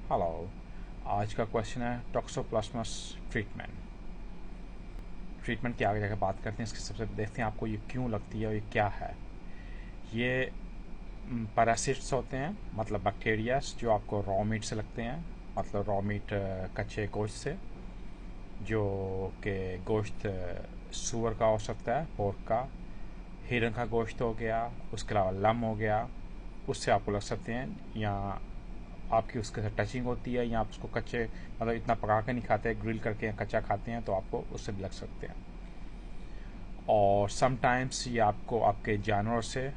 Hello. आज का question है टॉक्सोप्लाज्मास ट्रीटमेंट। ट्रीटमेंट की आगे जाकर बात करते हैं। इसके सबसे देखते हैं आपको ये क्यों लगती है और ये क्या है। ये पैरासिट्स होते हैं, मतलब बैक्टीरियाज जो आपको रॉ मीट से लगते हैं, मतलब रॉ मीट कच्चे गोश्त से, जो कि गोश्त सूअर का हो सकता है, पोर्क का, हिरन का गोश्त हो गया, उसके अलावा लम हो गया, उससे आपको लग सकते हैं। या आपकी उसके साथ टचिंग होती है, या आप उसको कच्चे मतलब इतना पका के नहीं खाते, ग्रिल करके या कच्चा खाते हैं, तो आपको उससे भी लग सकते हैं। और समटाइम्स ये आपको आपके जानवर से,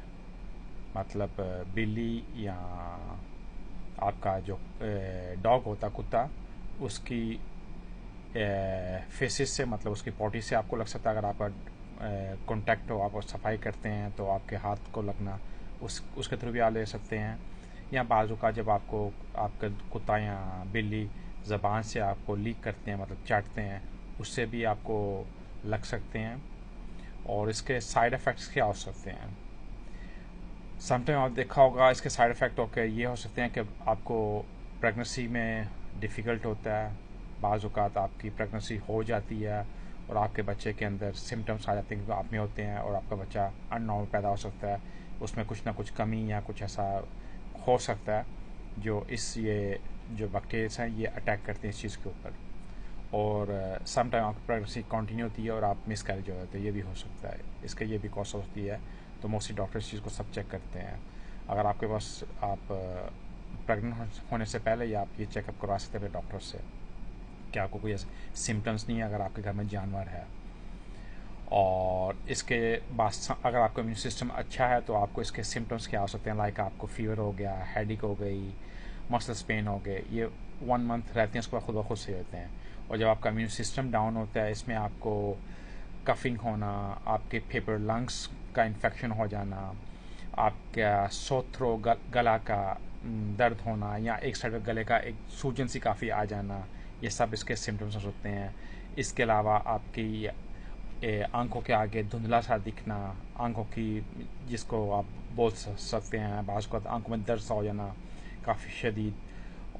मतलब बिल्ली या आपका जो डॉग होता कुत्ता, उसकी फेसिस से, मतलब उसकी पॉटी से आपको लग सकता है। अगर आपका कांटेक्ट हो, आप सफाई करते हैं, तो आपके हाथ को लगना, उसके थ्रू भी आप ले सकते हैं। या बाजू का जब आपको आपका कुत्ता या बिल्ली ज़बान से आपको लीक करते हैं, मतलब चाटते हैं, उससे भी आपको लग सकते हैं। और इसके साइड इफ़ेक्ट्स क्या हो सकते हैं? समटाइम आप देखा होगा इसके साइड इफ़ेक्ट होकर ये हो सकते हैं कि आपको प्रेगनेंसी में डिफ़िकल्ट होता है। बाज़ औक़ात आपकी प्रेगनेंसी हो जाती है और आपके बच्चे के अंदर सिम्टम्स आ जाते हैं, क्योंकि आप में होते हैं, और आपका बच्चा अननॉर्मल पैदा हो सकता है। उसमें कुछ ना कुछ कमी या कुछ ऐसा हो सकता है जो ये जो बैक्टीरियाज हैं ये अटैक करते हैं इस चीज़ के ऊपर। और सम टाइम आपकी प्रेगनेंसी कंटिन्यू होती है और आप मिस कैरेज हो जाते हैं, ये भी हो सकता है। इसका ये भी कॉज होती है। तो मोस्टली डॉक्टर इस चीज़ को सब चेक करते हैं। अगर आपके पास आप प्रेग्नेंट होने से पहले ही आप ये चेकअप करवा सकते हैं डॉक्टर से कि आपको कोई ऐसे सिम्टम्स नहीं है अगर आपके घर में जानवर है। और इसके बाद अगर आपका इम्यून सिस्टम अच्छा है तो आपको इसके सिम्टम्स क्या हो सकते हैं, लाइक आपको फीवर हो गया, हेडेक हो गई, मसल्स पेन हो गए, ये 1 मंथ रहते हैं, उसके बाद खुद ब खुद सही होते हैं। और जब आपका इम्यून सिस्टम डाउन होता है, इसमें आपको कफिंग होना, आपके फेफड़े लंग्स का इन्फेक्शन हो जाना, आपका सोथ्रो गला का दर्द होना, या एक साइड गले का एक सूजन सी काफ़ी आ जाना, ये सब इसके सिम्टम्स हो सकते हैं। इसके अलावा आपकी आंखों के आगे धुंधला सा दिखना, आंखों की जिसको आप बोल सकते हैं बाज़ को आंखों में दर्द सा हो जाना काफ़ी शदीद,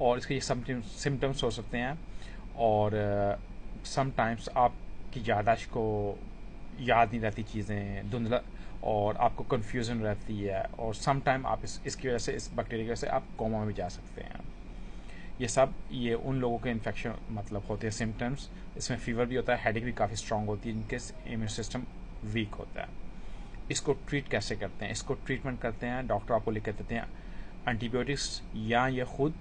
और इसके ये सिम्टम्स हो सकते हैं। और समटाइम्स आपकी याददाश्त को याद नहीं रहती चीज़ें, धुंधला, और आपको कन्फ्यूज़न रहती है, और समटाइम आप इसकी वजह से, इस बैक्टीरिया की वजह से आप कोमा में भी जा सकते हैं। ये उन लोगों के इन्फेक्शन मतलब होते हैं सिम्टम्स। इसमें फीवर भी होता है, हेडेक भी काफ़ी स्ट्रांग होती है, जिनके इम्यून सिस्टम वीक होता है। इसको ट्रीट कैसे करते हैं? इसको ट्रीटमेंट करते हैं, डॉक्टर आपको लिख के देते हैं एंटीबायोटिक्स, या ये खुद